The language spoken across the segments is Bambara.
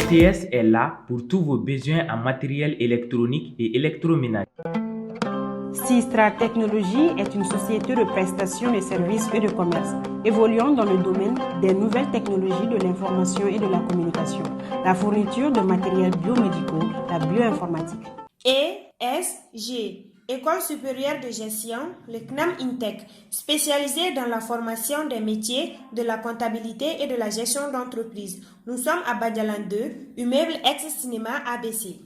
STS est là pour tous vos besoins en matériel électronique et électroménager. Sistra Technologies est une société de prestation de services et de commerce, évoluant dans le domaine des nouvelles technologies de l'information et de la communication, la fourniture de matériels biomédicaux, la bioinformatique. ESG, École supérieure de gestion, le CNAM INTEC, spécialisé dans la formation des métiers de la comptabilité et de la gestion d'entreprise. Nous sommes à Badialan 2, immeuble ex-cinéma ABC.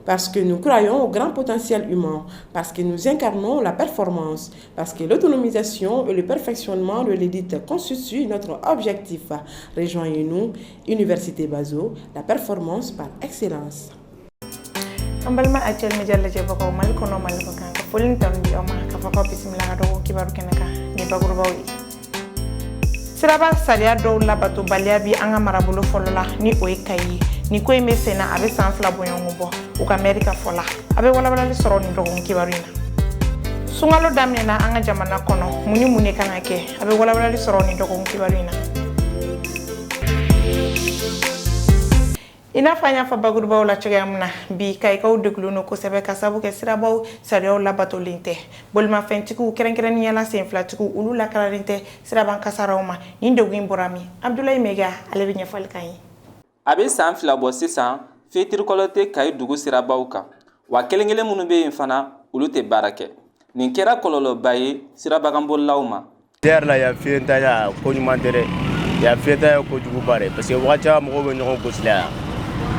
Parce que nous croyons au grand potentiel humain, parce que nous incarnons la performance, parce que l'autonomisation et le perfectionnement de l'édite constituent notre objectif. Rejoignez-nous, Université Bazo, la performance par excellence. Ambalma actuel media la jeba ko mal kono mal ko kan ko folin tan bi o ma ka fa ko bismillah ka do kibaru kenaka ni baguru bawi siraba salia do la batu balia bi anga marabulo folola ni o ikayi ni ko ime sena abe sanfla bonyon bo o ka america fola abe wala wala li soro ni do kibaru ina sungalo damne na anga jamana kono muni muni kan ake abe wala wala li soro ni do kibaru ina ina fanya fa baguru baw la cigamna bi kay kaw deglu no ko sebe ka sabu ke sira baw sariyo la bato linte bolma fentiku keren yala sen flatiku ulu la karante sira ban kasarawma ni ndogu imborami abdoulaye mega ale bi nyafal kay abe san fila bo sisan fetir kolote kay dugu sira bawka wa kelengele munu be infana ulu te barake nin kera kololo baye sira bagambol lawma der la ya fienta ya ko nyumandere ya fienta ko dugu bare parce que wacha mo be nyoko gosla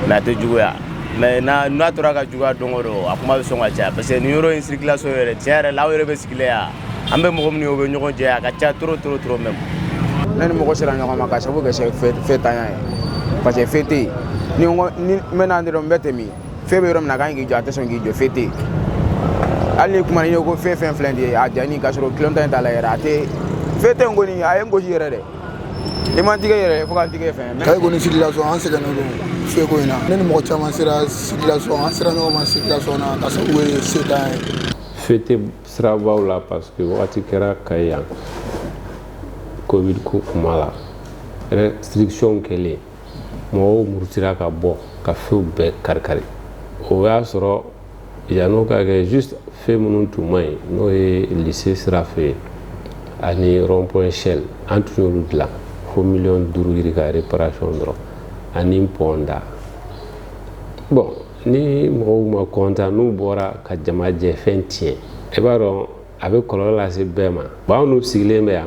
na te juguya mais na tora ka juga dongoro akuma be songa cha parce que numéro in circulation yere tiare la yere be sikleya ambe mo gomni o be nyoko je ka cha trop même nani mo ko sera nyoko maka sabu ke feta ya parce que fete ni mena ndiro mbetemi febe rom na gangi jo attention gi jo fete ali kuma ni ko fe flende a jani ka soro kilomita ta la yera te fete ngoni ay ngoji yere de imantige yere fo kan tige fe kay goni circulation an sega no fe ko ina nani mo chama sera circulation an sera no ma circulation na ka so we setan fete sera bawla parce que wakati kera kaya covid ko kumala restriction kele mo murtira ka bo ka fe be karkari o ya soro ya no ka ke juste fe munun tumai no e lycée sera fait ani rond-point Shell antunyo dula fo million duru ka réparation dro ani ponda bon ni mo ma konta nu bora ka jama je fentien e baro avec kolola se bema ba nu sigle me ya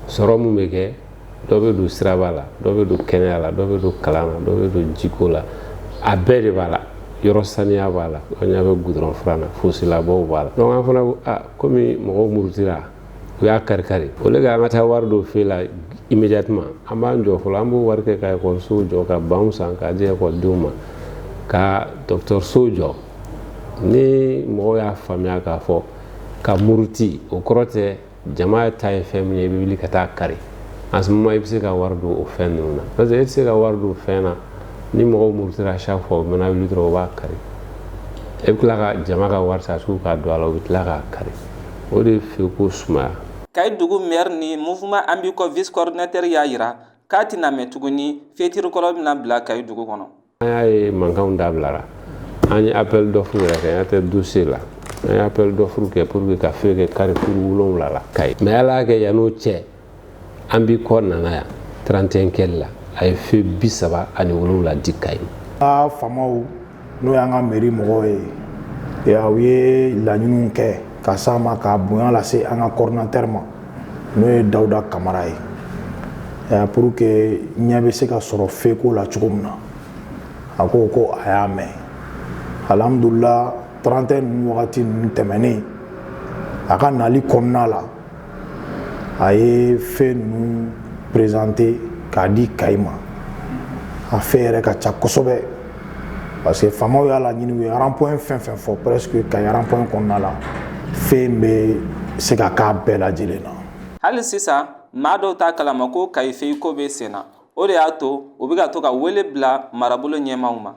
soro mu mege dobe du strabala dobe du kenala dobe du kalama dobe du jikola abere bala yoro sania bala onya be goudron frana fosila bo bala donc afana comme mo murtira ya karkari ole ga ngata wardo fela immédiatement amba njo fulambo warke kay ko sojo ka bamsan ka je ko duma ka docteur sojo ni mo ya famia ka fo ka murti o krote jamaa tay femne bibli kata kari asma ibse ka wardo o fenuna parce que ibse ka wardo fena ni mo murtira chaque fois mena litro ba kari e kula ka jamaa ka warta su ka do alo bitla ka kari o de fe ko suma kay dugu maire ni mouvement ambiko vice coordinateur ya yira katina metuguni fetir kolob na bla kay dugu kono ay mangaw dablara ani appel d'offre rek ate dossier la ay appel d'offre ke pour que café ke carrefour wulon la kay mais ala ke yano che ambiko nana ya 31 kella ay fe bisaba ani wulon la dikay a famaw no yanga mairie moye ya wiye la nyunu ke ka sama ka bonya la se anga coordinateur ma no e Dauda Kamara ya pour que nyabe se ka soro feko la chugumna ako ko ayame alhamdulillah 31 wakati ntemene aka nali konna la aye fe nous présenter ka di kaima a faire ka chakosobe parce que famaw ya la nyini rond-point fin fort presque ka rond-point konna la fembe se ka ka bela jelena hal sisa mado ta kalama ko kay fe ko be sena o de ato o biga to ka wele bla marabulo nyemauma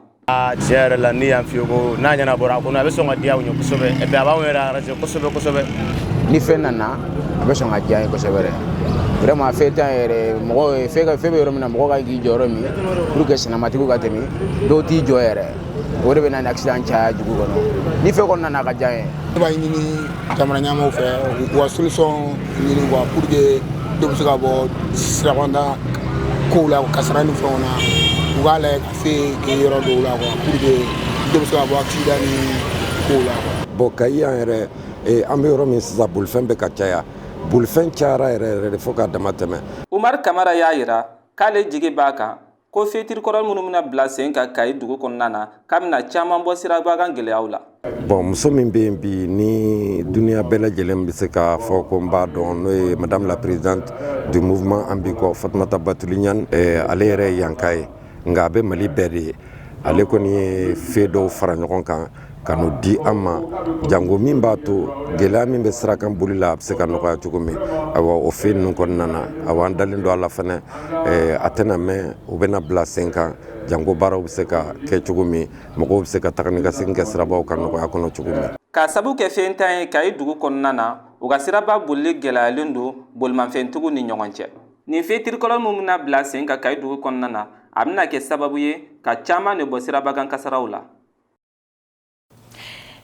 tiare la ni am fioko na nyana bora ko na be songa dia unyo kusobe e be aba wera ra kusobe ni fenana be songa dia ko sebere vraiment fête yɛrɛ mɔgɔ fɛ bɛ yɔrɔ min na mɔgɔ ka k'i jɔ yɔrɔ min pour que sinamatigiw ka tɛmɛ dɔw t'i jɔ yɛrɛ o de bɛ na ni accident caya dugu kɔnɔ ni fɛn kɔni nana ka diya ye. Ne b'a ɲini jamana ɲɛmaaw fɛ u ka solution ɲini quoi pour que dɔ bɛ se ka bɔ sirabanda kow la kasara ni fɛnw na u k'a lajɛ ka se yɔrɔ dɔw la quoi pour que dɔ bɛ se ka bɔ accident ni kow la quoi. Bon Kayi yan yɛrɛ an bɛ yɔrɔ min sisan bolifɛn bɛ ka caya bolifɛn cayara yɛrɛ de fo k'a dama tɛmɛ. Umar Kamara y'a yira k'ale jigi b'a kan ko fitirikɔrɔ minnu bɛna bila sen ka Kayi dugu kɔnɔna na k'a bɛna caman bɔ siraba kan gɛlɛyaw la. Bon muso min bɛ yen bi ni duniya bɛɛ lajɛlen bɛ se k'a fɔ ko n b'a dɔn n'o ye madame la présidente du mouvement Anbiko Fatumata Batuli Ɲani ale yɛrɛ ye yanka ye nka a bɛ Mali bɛɛ de ye ale kɔni ye fɛn dɔw fara ɲɔgɔn kan ka n'o di an ma jango min b'a to gɛlɛya min bɛ sirakan boli la a bɛ se ka nɔgɔya cogo min awa o fɛn ninnu kɔnɔna na awa an dalen don a la fɛnɛ a tɛna mɛn u bɛna bila sen kan jango baaraw bɛ se ka kɛ cogo min mɔgɔw bɛ se ka taga ni ka segin kɛ sirabaw ka nɔgɔya kɔnɔ cogo min. K'a sabu kɛ fɛn tan ye Kayi dugu kɔnɔna na u ka siraba bolili gɛlɛyalen don bolimafɛntigiw ni ɲɔgɔn cɛ. Nin fitirikɔrɔ min bɛna bila sen ka Kayi dugu kɔnɔna na a bɛna kɛ sababu ye ka caman de bɔ siraba kan kasaraw la.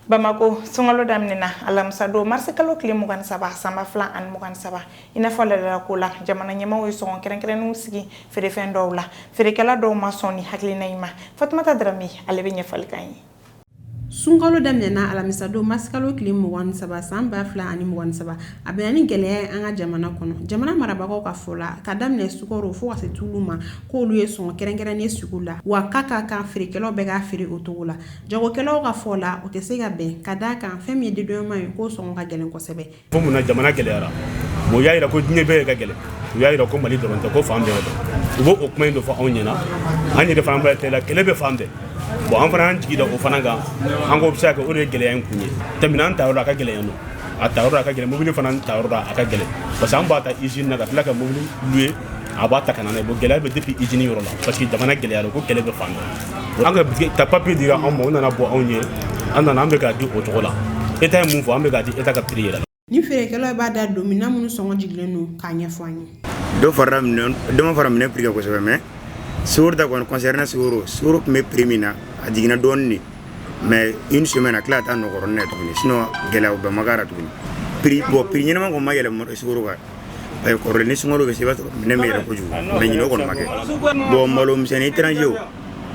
Bamako sunkalo daminɛna alamisa don marisi kalo tile 27 sanba 2 ani 27 i n'a fɔ ladala ko la jamana ɲɛmaaw ye sɔngɔ kɛrɛnkɛrɛnnenw sigi feerefɛn dɔw la feerekɛla dɔw ma sɔn ni hakilina in ma Fatumata Darame ale bɛ ɲɛfɔli kan ye. Sunkalo daminɛna alamisa don masikalo tile 27 san 2027 a bɛna ni gɛlɛya ye an ka jamana kɔnɔ jamana marabagaw ka fɔ la ka daminɛ sukaro fo ka se tulu ma k'olu ye sɔngɔ kɛrɛnkɛrɛnnen sugu la wa ka kan feerekɛlaw bɛ ka feere o cogo la jagokɛlaw ka fɔ la o tɛ se ka bɛn ka d'a kan fɛn min ye dedonnement ye k'o sɔngɔ ka gɛlɛn kosɛbɛ. Fo mun na jamana gɛlɛyara o y'a yira ko diɲɛ bɛɛ ka gɛlɛn u y'a yira ko Mali dɔrɔn tɛ ko fan bɛɛ dɔn u b'o kuma in dɔ fɔ anw ɲɛna an yɛrɛ fana bɛ tɛla kɛlɛ bɛ fan bɛɛ. Bon an fana an jigi da o fana kan an ko bɛ se ka kɛ o de ye gɛlɛya in kun ye tɛmɛna an tayɔrɔ a ka gɛlɛn yan nɔ a tayɔrɔ a ka gɛlɛn mobili fana tayɔrɔ a ka gɛlɛn parce que an b'a ta usine na ka tila ka mobili louer a b'a ta ka na n'a ye bon gɛlɛya bɛ depuis usine yɔrɔ la parce que jamana gɛlɛyara ko kɛlɛ bɛ fan bɛɛ an ka ta papier dira anw ma o nana bɔ anw ye an nana an bɛ k'a di o cogo la état ye mun fɔ an bɛ k'a di état ka prix yɛrɛ la. Ni feerekɛlaw b'a da don minɛn minnu sɔngɔ jigilen don k'a ɲɛfɔ an ye. Dɔ fara minɛn prix kan kosɛbɛ mais sukaro ta kɔni concernant sukaro tun bɛ prix min na a jiginna dɔɔnin mais une semaine a tila ka taa nɔgɔrɔnin na tuguni sinon gɛlɛya bɛɛ ma k'a la tuguni prix ɲɛnama kɔni ma yɛlɛ sukaro kan parce que kɔrɔlen ni sukaro bɛ se i b'a sɔrɔ minɛn bɛ yɛlɛ kojugu mais ɲinɛ o kɔni ma kɛ bon malo misɛnnin étranger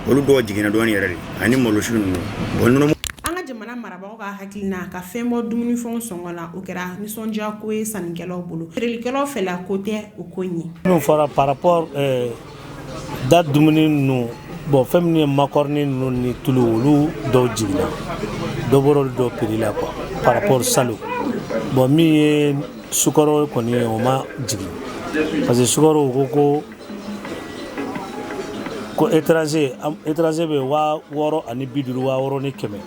olu dɔw jiginna dɔɔnin yɛrɛ de ani malosi ninnu bon nɔnɔ. An ka jamana marabagaw ka hakilina ka fɛn bɔ dumunifɛnw sɔngɔ la o kɛra nisɔndiya ko ye sannikɛlaw bolo feerelikɛlaw fɛla ko tɛ o ko ɲɛ. N'o fɔra par rapport da dumuni ninnu bon fɛn min ye macaroni ninnu ni tulu olu dɔw jiginna dɔ bɔra dɔ prix la quoi par rapport salo bon min ye sukaro kɔni o ma jigin parce que sukaro ko étranger bɛ 650 ani 550 ni 100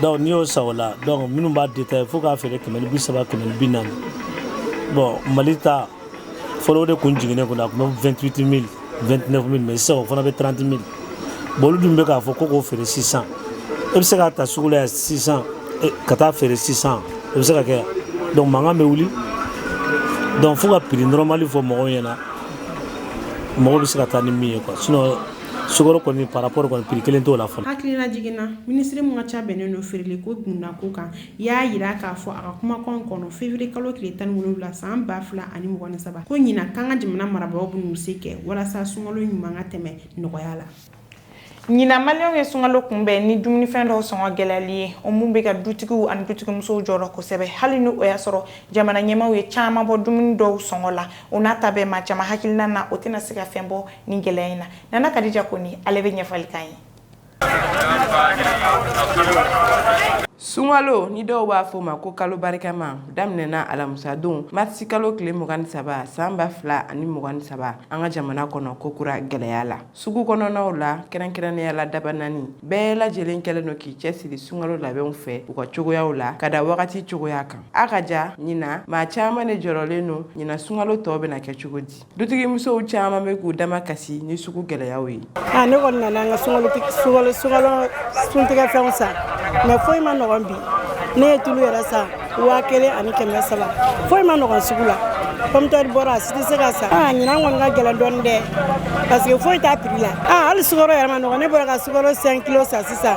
donc n'i y'o san o la donc minnu b'a détaillé fo k'a feere 130 140 bon Mali ta fɔlɔ o de kun jiginnen kun a kun bɛ 28 000 29 000 mais sisan o fana bɛ 30 000 bon olu dun bɛ k'a fɔ ko k'o feere 600 e bɛ se k'a ta sugu la 600 ka taa feere 600 e bɛ se ka kɛ donc mankan bɛ wuli donc fo ka prix normal fɔ mɔgɔw ɲɛna mɔgɔw bɛ se ka taa ni min ye quoi sinon sukaro kɔni par rapport kɔni prix kelen t'o la fɔlɔ. Hakilina jiginna minisiri mun ka ca bɛnnen don feereliko dunda ko kan y'a yira k'a fɔ a ka kumakan kɔnɔ février kalo tile 17 san 2027 ko ɲina kan ka jamana marabagaw b'u se kɛ walasa sunkalo ɲuman ka tɛmɛ nɔgɔya la. Ɲina Maliyɛnw ye sunkalo kunbɛn ni dumunifɛn dɔw sɔngɔ gɛlɛyali ye o mun bɛ ka dutigiw ani dutigimusow jɔrɔ kosɛbɛ hali ni o y'a sɔrɔ jamana ɲɛmaaw ye caman bɔ dumuni dɔw sɔngɔ la o n'a ta bɛɛ ma caman hakilina na o tɛna se ka fɛn bɔ ni gɛlɛya in na Nana Kadija Koni ale bɛ ɲɛfɔli kan ye. Sunkalo ni dɔw b'a fɔ ma ko kalo barikama daminɛna alamisa don marisi kalo tile 27 san 2027 an ka jamana kɔnɔ ko kura gɛlɛya la sugu kɔnɔnaw la kɛrɛnkɛrɛnnenya la daba naani bɛɛ lajɛlen kɛlen don k'i cɛsiri sunkalo labɛnw fɛ u ka cogoyaw la ka da wagati cogoya kan a ka ja ɲina maa caman de jɔrɔlen don ɲina sunkalo tɔw bɛna kɛ cogo di dutigimusow caman bɛ k'u dama kasi ni sugu gɛlɛyaw ye. Ne kɔni nana an ka sunkalo suntigɛfɛnw san mais foyi ma nɔgɔn bi ne ye tulu yɛrɛ san 1,700 foyi ma nɔgɔn sugu la pomme terre bora si se ka sa ɲinan kɔni ka gɛlɛn dɔɔni dɛ parce que foyi t'a prix la hali sukaro yɛrɛ ma nɔgɔ ne bɔra ka sukaro 5 kg sa sisan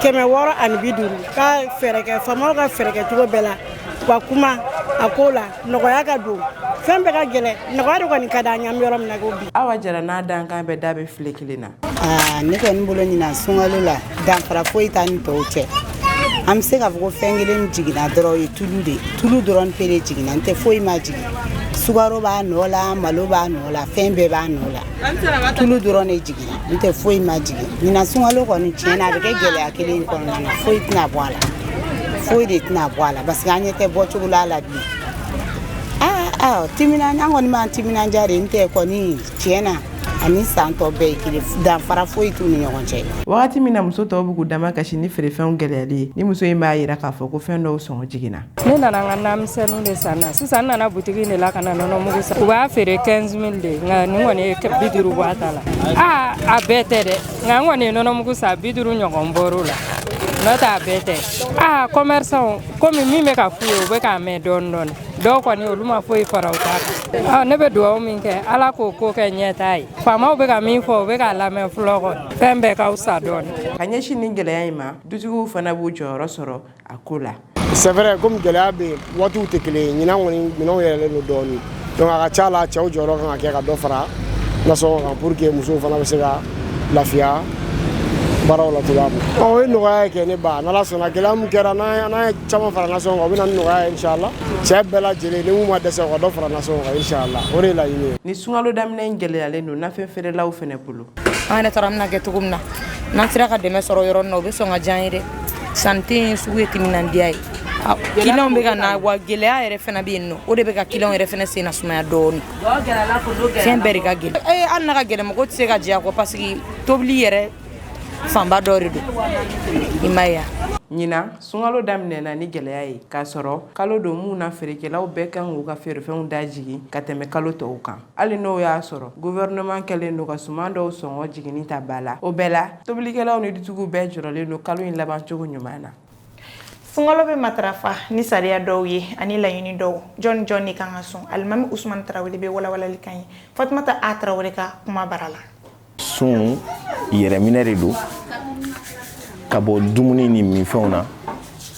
650 ka fɛɛrɛ kɛ faamaw ka fɛɛrɛ kɛ cogo bɛɛ la wa kuma a ko la nɔgɔya ka don fɛn bɛɛ ka gɛlɛn nɔgɔya de kɔni ka di an ɲɛ an bɛ yɔrɔ min na ko bi. Awa Jara n'a dankan bɛɛ da bɛ file kelen na. Ne kɔni bolo ɲinan sunkalo la danfara foyi t'a ni tɔw cɛ. An bɛ se k'a fɔ ko fɛn kelen jiginna dɔrɔn o ye tulu de ye tulu dɔrɔn pe de jiginna n tɛ foyi ma jigin sukaro b'a nɔ la malo b'a nɔ la fɛn bɛɛ b'a nɔ la tulu dɔrɔn de jiginna n tɛ foyi ma jigin ɲinan sunkalo kɔni tiɲɛna a bɛ kɛ gɛlɛya kelen in kɔnɔna na foyi tɛna bɔ a la foyi de tɛna bɔ a la parce que an ɲɛ tɛ bɔcogo la la bilen an kɔni b'an timinanja de n tɛ kɔni tiɲɛna ani san tɔ bɛɛ ye kelen danfara foyi t'u ni ɲɔgɔn cɛ. Wagati min na muso tɔw b'u k'u dama kasi ni feerefɛnw gɛlɛyali ye ni muso in b'a yira k'a fɔ ko fɛn dɔw sɔngɔ jiginna. Ne nana n ka namisɛnninw de san na sisan n nana butigi de la ka na nɔnɔmugu san u b'a feere 15 000 de nka nin kɔni ye 50 bɔ a ta la a bɛɛ tɛ dɛ nka n kɔni ye nɔnɔmugu san 50 ɲɔgɔn bɔr'o la n'o tɛ a bɛɛ tɛ commerçant komi min bɛ ka f'u ye u bɛ k'a mɛn dɔɔni dɔɔni dɔw kɔni olu ma foyi fara u t'a kan ne bɛ dugawu min kɛ ala k'o ko kɛ ɲɛtaa ye faamaw bɛ ka min fɔ u bɛ k'a lamɛn fɔlɔ kɔni fɛn bɛɛ ka fisa dɔɔni. Ka ɲɛsin nin gɛlɛya in ma dutigiw fana b'u jɔyɔrɔ sɔrɔ a ko la. C'est vrai comme gɛlɛya bɛ yen waatiw tɛ kelen ye ɲinan kɔni minɛnw yɛlɛlen don dɔɔni donc a ka ca la cɛw jɔyɔrɔ kan ka kɛ ka dɔ fara nasɔngɔ kan pour que musow fana bɛ se ka lafiya baaraw la cogoya min na. O ye nɔgɔya ye kɛ ne ba n'ala sɔnna gɛlɛya min kɛra n'an ye caman fara nasɔngɔ kan o bɛ na ni nɔgɔya ye inshallah cɛ bɛɛ lajɛlen ni mun ma dɛsɛ u ka dɔ fara nasɔngɔ kan inshallah o de ye laɲini ye. Ni sunkalo daminɛ in gɛlɛyalen don nafɛn feerelaw fana bolo. An yɛrɛ taara an bɛna kɛ cogo min na n'an sera ka dɛmɛ sɔrɔ yɔrɔ min na o bɛ sɔn ka diya an ye dɛ sanni tɛ yen sugu ye timinandiya ye clients bɛ ka na wa gɛlɛya yɛrɛ fana bɛ yen nɔ o de bɛ ka clients yɛrɛ fana sen na sumaya dɔɔni fɛn bɛɛ de ka gɛlɛn hali n'a ka gɛlɛn mɔgɔ tɛ se ka diya kɔ parce que tobili yɛrɛ fanba dɔ de don i ma ye ɲinan sunkalo daminɛna ni gɛlɛya ye k'a sɔrɔ kalo don mun na feerekɛlaw bɛɛ kan k'u ka feerefɛnw da jigin ka tɛmɛ kalo tɔw kan hali n'o y'a sɔrɔ gouvernement kɛlen don ka suman dɔw sɔngɔ jiginni ta ba la o bɛɛ la tobilikɛlaw ni dutigiw bɛɛ jɔrɔlen don kalo in laban cogo ɲuman na. Sunkalo bɛ matarafa ni sariya dɔw ye ani laɲini dɔw jɔn de kan ka sɔn Alimami Usmane Tarawele bɛ walawalali kan ye Fatumata A Tarawele ka kuma bara la. Sun yɛrɛminɛ de don ka bɔ dumuni ni minfɛnw na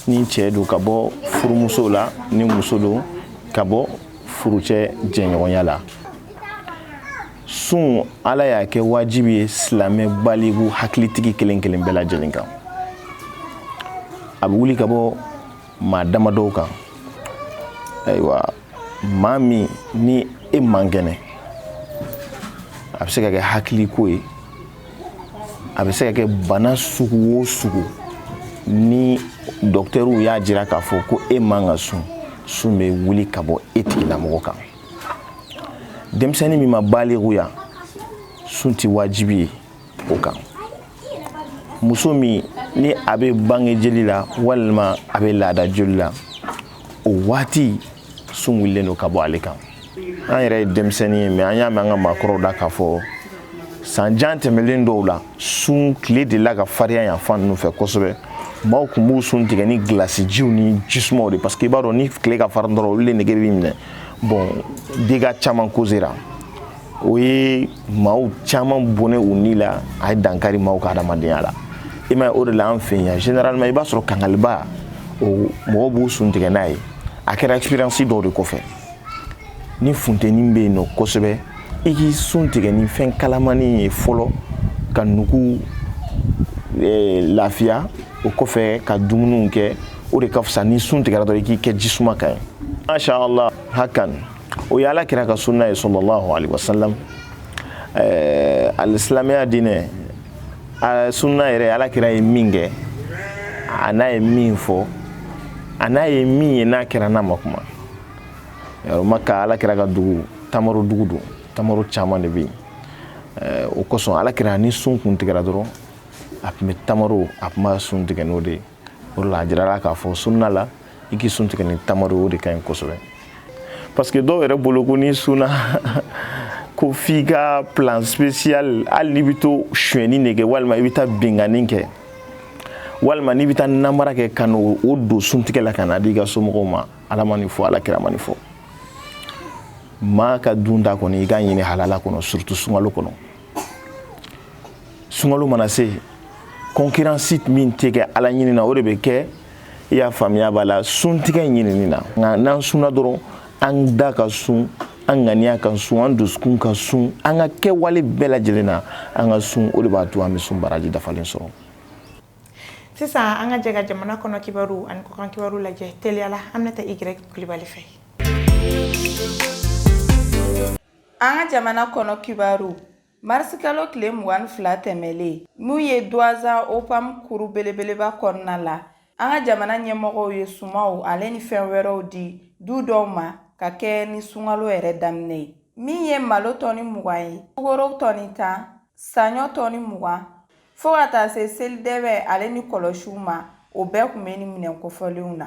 ni cɛ don ka bɔ furumuso la ni muso don ka bɔ furucɛ jɛɲɔgɔnya la. Sun Ala y'a kɛ wajibi ye silamɛ baligu hakilitigi kelen kelen bɛɛ lajɛlen kan. A bɛ wuli ka bɔ maa damadɔw kan ayiwa maa min ni e man kɛnɛ a bɛ se ka kɛ hakiliko ye a bɛ se ka kɛ bana sugu o sugu ni dɔkitɛriw y'a jira k'a fɔ ko e man ka sun bɛ wuli ka bɔ e tigilamɔgɔ kan denmisɛnnin min ma baliguya sun tɛ wajibi ye o kan muso min ni a bɛ bange jeli la walima a bɛ laada joli la o waati sun wulilen don ka bɔ ale kan an yɛrɛ ye denmisɛnnin ye mais an y'a mɛn an ka maakɔrɔw da k'a fɔ san jan tɛmɛlen dɔw la sun tile de la ka farinya yan fan ninnu fɛ kosɛbɛ maaw tun b'u sun tigɛ ni gilasi jiw ni jisumaw de parce que i b'a dɔn ni tile ka farin dɔrɔn olu de nege b'i minɛ bon dégâts caman causera o ye maaw caman bɔnɛ u ni la a ye dankari maaw ka adamadenya la i ma ye o de la an fɛ yan généralement i b'a sɔrɔ kangaliba o mɔgɔw b'u sun tigɛ n'a ye a kɛra expérience dɔw de kɔfɛ ni funteni bɛ yen nɔ kosɛbɛ i k'i sun tigɛ ni fɛn kalamani ye fɔlɔ ka nugu lafiya o kɔfɛ ka dumuniw kɛ o de ka fisa ni sun tigɛra dɔrɔn i k'i kɛ jisuma kan ye masha Allah hakan o ye Ala kira ka sunna ye sallallahu alaihi wasallam alisilamɛya diinɛ sunna yɛrɛ Ala kira ye min kɛ a n'a ye min fɔ a n'a ye min ye n'a kɛra n'a ma kuma Maka Ala kira ka dugu tamaro dugu don tamaro caman de bɛ yen o kosɔn Ala kira ni sun kun tigɛra dɔrɔn a tun bɛ tamaro a tun b'a sun tigɛ n'o de ye o de la a jirala k'a fɔ sunna la i k'i sun tigɛ ni tamaro o de ka ɲi kosɛbɛ parce que dɔw yɛrɛ bolo ko n'i sunna ko f'i ka plan spécial hali n'i bɛ to sonyɛni de kɛ walima i bɛ taa bingani kɛ walima n'i bɛ taa namara kɛ ka n'o don sun tigɛ la ka na di i ka somɔgɔw ma Ala ma nin fɔ Ala kira ma nin fɔ maa ka dunda kɔnɔ i ka ɲini halala kɔnɔ surtout sunkalo kɔnɔ sunkalo mana se concurrence min tɛ kɛ ala ɲini na o de bɛ kɛ i y'a faamuya b'a la suntigɛ ɲinini na nka n'an sunna dɔrɔn an da ka sun an ŋaniya ka sun an dusukun ka sun an ka kɛwale bɛɛ lajɛlen na an ka sun o de b'a to an bɛ sun baraji dafalen sɔrɔ. Sisan an ka jɛ ka jamana kɔnɔ kibaru ani kɔkan kibaru lajɛ teliyala Aminata Y Kulibali fɛ. An ka jamana kɔnɔ kibaru Marisi kalo tile 22 tɛmɛlen mun ye Douaza OPAM kuru belebeleba kɔnɔna la an ka jamana ɲɛmɔgɔw ye sumaw ale ni fɛn wɛrɛw di du dɔw ma ka kɛ ni sunkalo yɛrɛ daminɛ ye min ye malo tɔni 20 ye sukaro tɔni 10 saɲɔ tɔni 20 fo ka taa se selidɛbɛ ale ni kɔlɔsiw ma o bɛɛ kun bɛ ni minɛn kofɔlenw na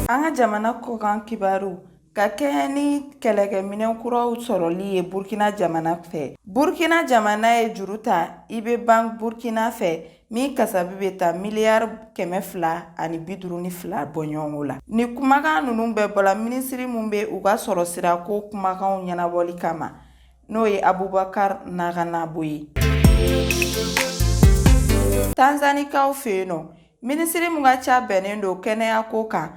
an ka jamana kɔkan kibaru ka kɛ ni kɛlɛkɛminɛn kuraw sɔrɔli ye Burkina jamana fɛ. Burkina jamana ye juru ta IB Bank Burkina fɛ min kasabi bɛ ta miliyari 252 bɔ ɲɔgɔn la. Ni kumakan ninnu bɛɛ bɔla minisiri mun bɛ u ka sɔrɔ sira ko kumakanw ɲɛnabɔli kama n'o ye Abubakar Naganabo ye. Tanzanikaw fɛ yen nɔ minisiri mun ka ca bɛnnen don kɛnɛya ko kan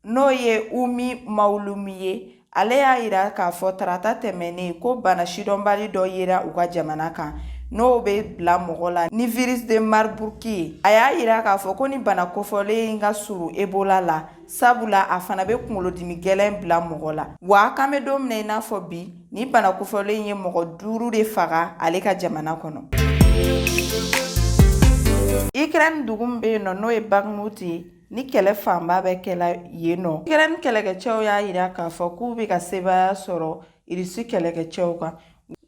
n'o ye Umi Maulumi ye ale y'a yira k'a fɔ tarata tɛmɛnen ko bana sidɔnbali dɔ yera u ka jamana kan n'o bɛ bila mɔgɔ la ni virus de Marburg ye a y'a yira k'a fɔ ko ni bana kofɔlen in ka surun Ebola la sabula a fana bɛ kunkolodimi gɛlɛn bila mɔgɔ la wa kan bɛ don min i n'a fɔ bi ni bana kofɔlen ye mɔgɔ 5 de faga ale ka jamana kɔnɔ. Ukraine dugu min bɛ yen nɔ n'o ye Bakhmut ye ni kɛlɛ fanba bɛ kɛla yen nɔ Ukraine kɛlɛkɛcɛw y'a yira k'a fɔ k'u bɛ ka sebaya sɔrɔ Rusi kɛlɛkɛcɛw kan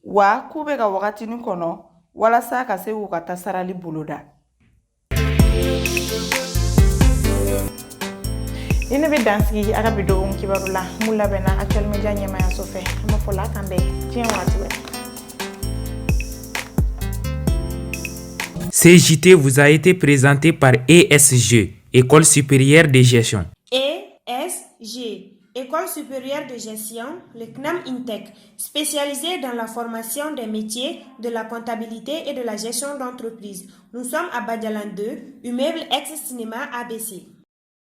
wa k'u bɛ ka wagatinin kɔnɔ walasa ka se k'u ka tasarali boloda. Ni ne bɛ dansigi a ka bi dɔgɔkun kibaru la mun labɛnna Actuel Media ɲɛmaayaso fɛ an b'a fɔ la kan bɛɛ diɲɛ waati bɛɛ. CJT vous a été présenté par ESG, École supérieure de gestion. ESG, École supérieure de gestion, le CNAM INTEC, spécialisé dans la formation des métiers de la comptabilité et de la gestion d'entreprise. Nous sommes à Badialan 2, immeuble ex-cinéma ABC.